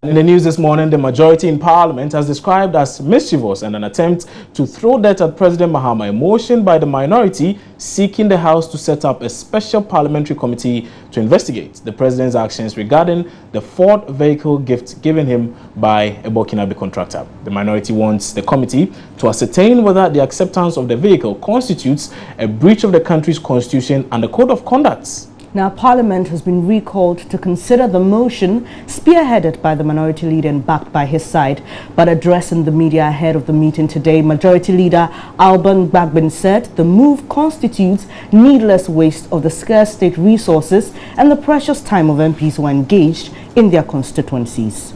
In the news this morning, the majority in Parliament has described as mischievous and an attempt to throw dirt at President Mahama, a motion by the minority seeking the House to set up a special parliamentary committee to investigate the President's actions regarding the Ford vehicle gift given him by a Burkinabe contractor. The minority wants the committee to ascertain whether the acceptance of the vehicle constitutes a breach of the country's constitution and the code of conduct. Now, Parliament has been recalled to consider the motion spearheaded by the minority leader and backed by his side. But addressing the media ahead of the meeting today, Majority Leader Alban Bagbin said the move constitutes needless waste of the scarce state resources and the precious time of MPs who are engaged in their constituencies.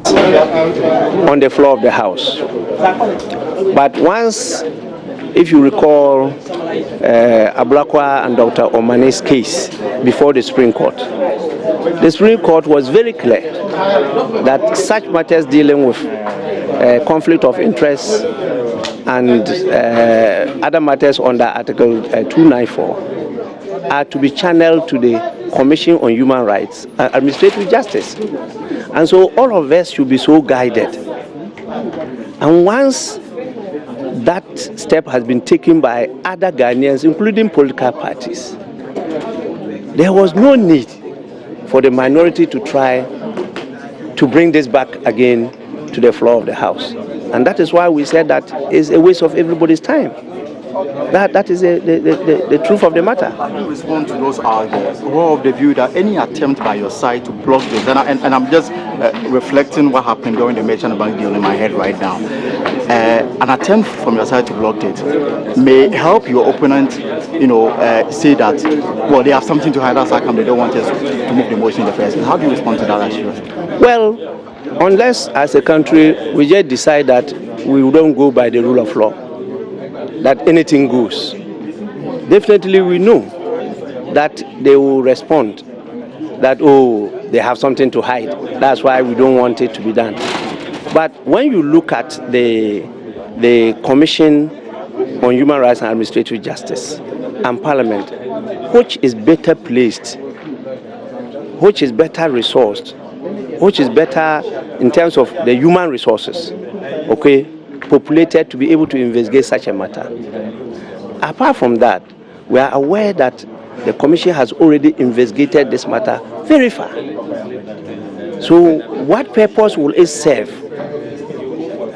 On the floor of the House. But once, if you recall, Ablakwa and Dr. Omane's case before the Supreme Court was very clear that such matters dealing with conflict of interest and other matters under Article 294 are to be channeled to the Commission on Human Rights and Administrative Justice. And so all of us should be so guided. And once that step has been taken by other Ghanaians, including political parties, there was no need for the minority to try to bring this back again to the floor of the House. And that is why we said that is a waste of everybody's time. That is the truth of the matter. How do you respond to those arguments? Or of the view that any attempt by your side to block this, and I'm just reflecting what happened during the merchant bank deal in my head right now. An attempt from your side to block it may help your opponent, say that, well, they have something to hide, that's how come they don't want us to move the motion in the first place. How do you respond to that issue? Well, unless as a country we just decide that we don't go by the rule of law, that anything goes, definitely we know that they will respond that, oh, they have something to hide. That's why we don't want it to be done. But when you look at the Commission on Human Rights and Administrative Justice and Parliament, which is better placed, which is better resourced, which is better in terms of the human resources, okay, populated to be able to investigate such a matter. Apart from that, we are aware that the Commission has already investigated this matter very far. So what purpose will it serve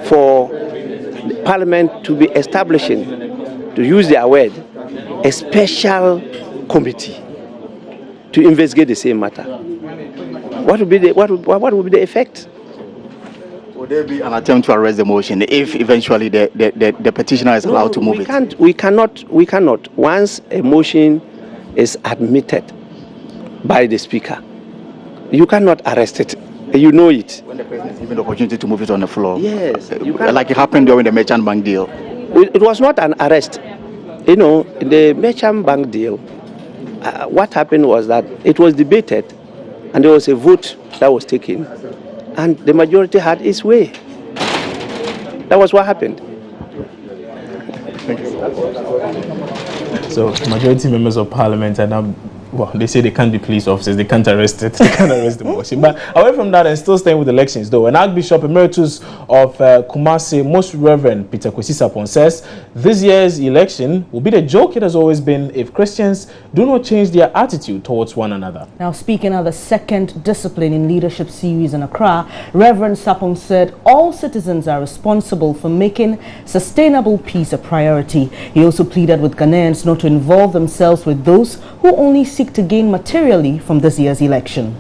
for Parliament to be establishing, to use their word, a special committee to investigate the same matter? What would be the effect? Would there be an attempt to arrest the motion if eventually the petitioner is allowed to move it? We cannot. Once a motion is admitted by the Speaker, you cannot arrest it. You know it. When the President is given the opportunity to move it on the floor. Yes. Like it happened during the merchant bank deal. It was not an arrest. In the merchant bank deal, what happened was that it was debated and there was a vote that was taken. And the majority had its way. That was what happened. Thank you. So, majority members of Parliament are now, well, they say they can't be police officers, they can't arrest it, they can't arrest the motion. But away from that, and still staying with elections, though, an Archbishop Emeritus of Kumasi, Most Reverend Peter Kwesi says this year's election will be the joke it has always been if Christians do not change their attitude towards one another. Now, speaking of the second Discipline in Leadership series in Accra, Reverend Sapong said all citizens are responsible for making sustainable peace a priority. He also pleaded with Ghanaians not to involve themselves with those who only seek to gain materially from this year's election.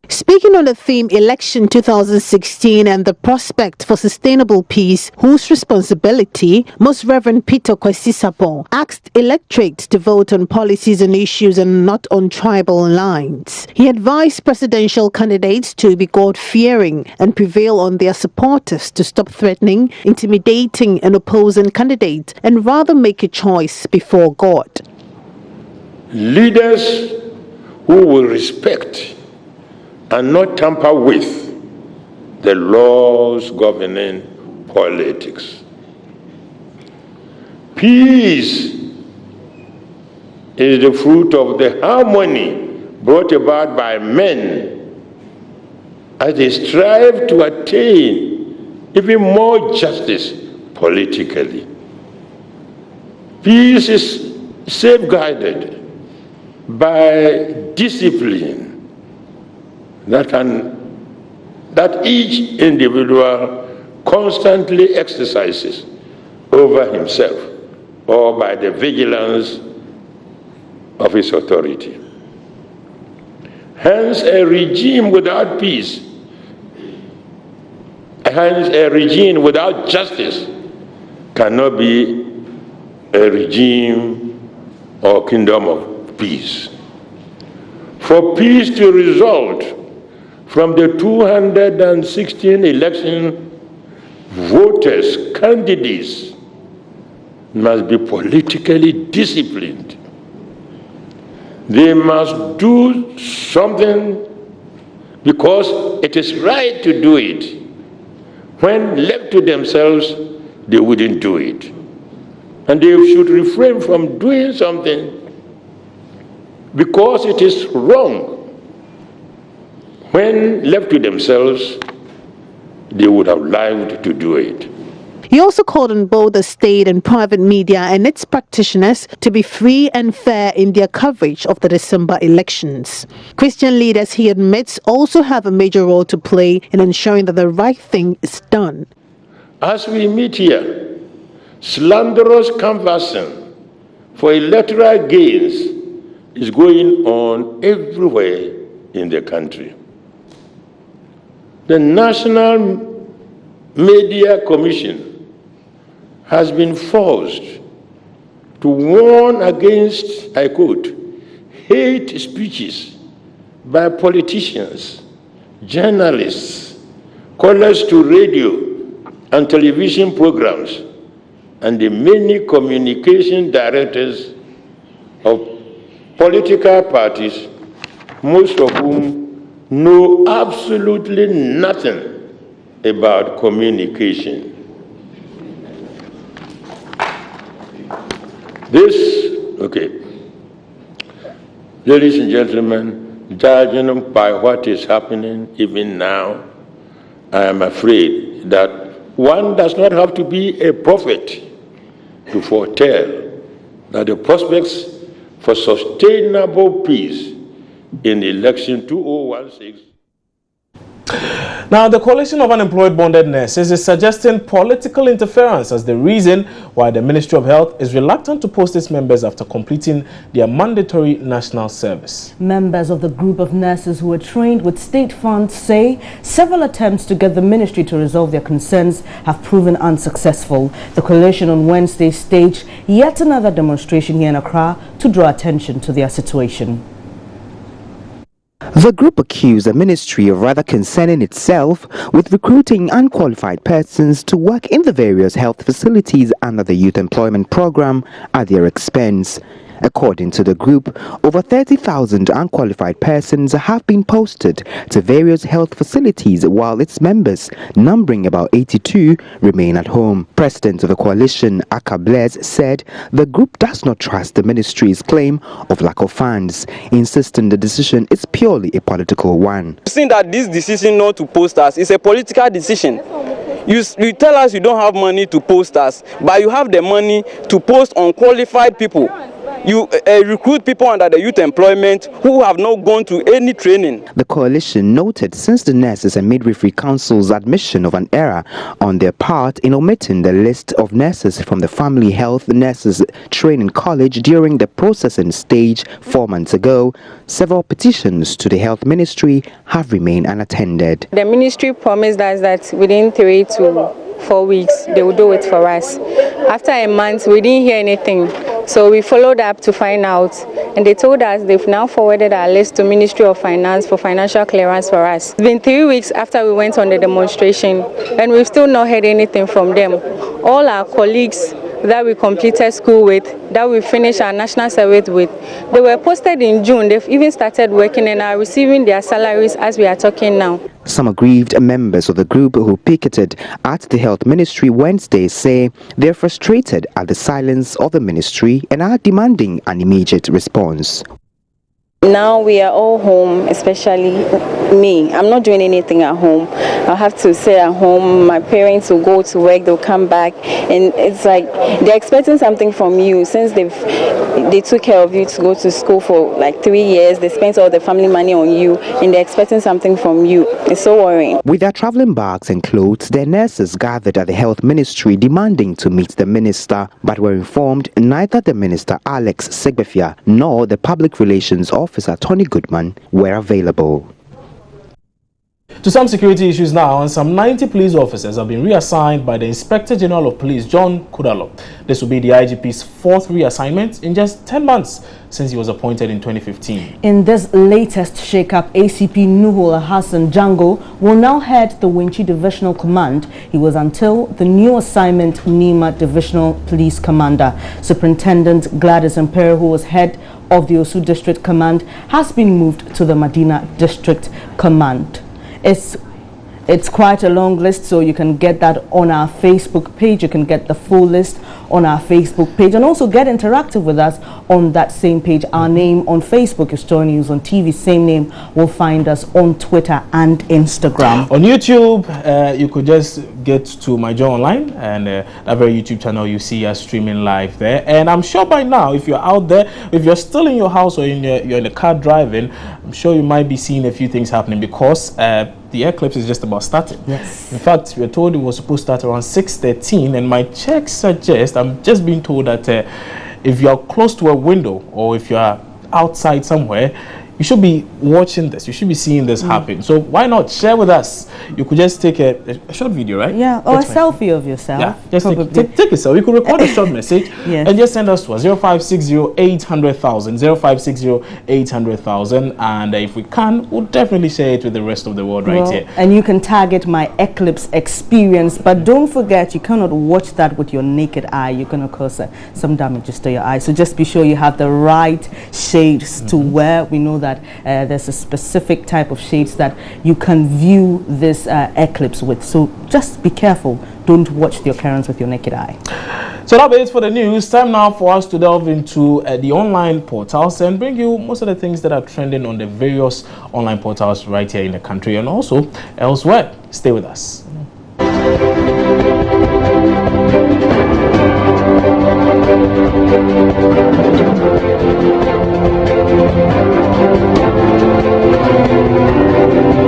Speaking on the theme Election 2016 and the prospect for sustainable peace, whose responsibility, Most Reverend Peter Kwesi Sapong asked electorates to vote on policies and issues and not on tribal lines. He advised presidential candidates to be God-fearing and prevail on their supporters to stop threatening, intimidating and opposing candidates and rather make a choice before God. Leaders who will respect and not tamper with the laws governing politics. Peace is the fruit of the harmony brought about by men as they strive to attain even more justice politically. Peace is safeguarded by discipline that each individual constantly exercises over himself or by the vigilance of his authority. Hence, a regime without peace, hence a regime without justice cannot be a regime or kingdom of peace. For peace to result from the 216 election, voters, candidates must be politically disciplined. They must do something because it is right to do it. When left to themselves, they wouldn't do it. And they should refrain from doing something because it is wrong. When left to themselves, they would have liked to do it. He also called on both the state and private media and its practitioners to be free and fair in their coverage of the December elections. Christian leaders, he admits, also have a major role to play in ensuring that the right thing is done. As we meet here, slanderous canvassing for electoral gains is going on everywhere in the country. The National Media Commission has been forced to warn against, I quote, hate speeches by politicians, journalists, callers to radio and television programs, and the many communication directors of political parties, most of whom know absolutely nothing about communication. Ladies and gentlemen, judging by what is happening even now, I am afraid that one does not have to be a prophet to foretell that the prospects for sustainable peace in the election 2016. Now, the Coalition of Unemployed Bonded Nurses is suggesting political interference as the reason why the Ministry of Health is reluctant to post its members after completing their mandatory national service. Members of the group of nurses who were trained with state funds say several attempts to get the ministry to resolve their concerns have proven unsuccessful. The coalition on Wednesday staged yet another demonstration here in Accra to draw attention to their situation. The group accused the ministry of rather concerning itself with recruiting unqualified persons to work in the various health facilities under the youth employment program at their expense. According to the group, over 30,000 unqualified persons have been posted to various health facilities while its members, numbering about 82, remain at home. President of the coalition, Aka Blaise, said the group does not trust the ministry's claim of lack of funds, insisting the decision is purely a political one. Seeing that this decision not to post us is a political decision. You tell us you don't have money to post us, but you have the money to post unqualified people. You recruit people under the youth employment who have not gone to any training. The coalition noted since the Nurses and Midwifery Council's admission of an error on their part in omitting the list of nurses from the Family Health Nurses Training College during the processing stage 4 months ago, several petitions to the Health Ministry have remained unattended. The ministry promised us that within 3 to 4 weeks they will do it for us. After a month we didn't hear anything, so we followed up to find out, and they told us they've now forwarded our list to Ministry of Finance for financial clearance for us. It's been 3 weeks after we went on the demonstration and we've still not heard anything from them. All our colleagues that we completed school with, that we finished our national service with, they were posted in June. They've even started working and are receiving their salaries as we are talking now. Some aggrieved members of the group who picketed at the Health Ministry Wednesday say they're frustrated at the silence of the ministry and are demanding an immediate response. Now we are all home, especially me. I'm not doing anything at home. I'll have to sit at home. My parents will go to work, they'll come back, and it's like they're expecting something from you since they took care of you to go to school for like 3 years. They spent all the family money on you, and they're expecting something from you. It's so worrying. With their traveling bags and clothes, their nurses gathered at the health ministry demanding to meet the minister, but were informed neither the minister Alex Segbefia nor the public relations officer Tony Goodman were available. To some security issues now, and some 90 police officers have been reassigned by the Inspector General of Police, John Kudalo. This will be the IGP's 4th reassignment in just 10 months since he was appointed in 2015. In this latest shakeup, ACP Nuhul Hassan Django will now head the Winchi Divisional Command. He was until the new assignment Nima Divisional Police Commander. Superintendent Gladys Impero, who was head of the Osu District Command, has been moved to the Medina District Command. It's quite a long list, so you can get that on our Facebook page. You can get the full list on our Facebook page and also get interactive with us on that same page. Our name on Facebook is Joy News on TV. Same name will find us on Twitter and Instagram. On YouTube, you could just get to My Joy Online, and that very YouTube channel, you see us streaming live there. And I'm sure by now, if you're out there, if you're still in your house or you're in the car driving, I'm sure you might be seeing a few things happening because the eclipse is just about starting. Yes. In fact, we were told it was supposed to start around 6:13, and my checks suggest, I'm just being told that if you're close to a window or if you're outside somewhere, you should be watching this. You should be seeing this happen. So why not share with us? You could just take a short video, right? Yeah, or a selfie of yourself. Yeah, just take a selfie. You could record a short message and just send us to us 0560-800,000, 0560-800,000, and if we can, we'll definitely share it with the rest of the world right here. And you can target my eclipse experience, but don't forget you cannot watch that with your naked eye. You're going to cause some damages to your eyes. So just be sure you have the right shades to wear. We know that there's a specific type of shades that you can view this eclipse with, so just be careful. Don't watch the occurrence with your naked eye. So that'll be it for the news. Time now for us to delve into the online portals and bring you most of the things that are trending on the various online portals right here in the country and also elsewhere. Stay with us.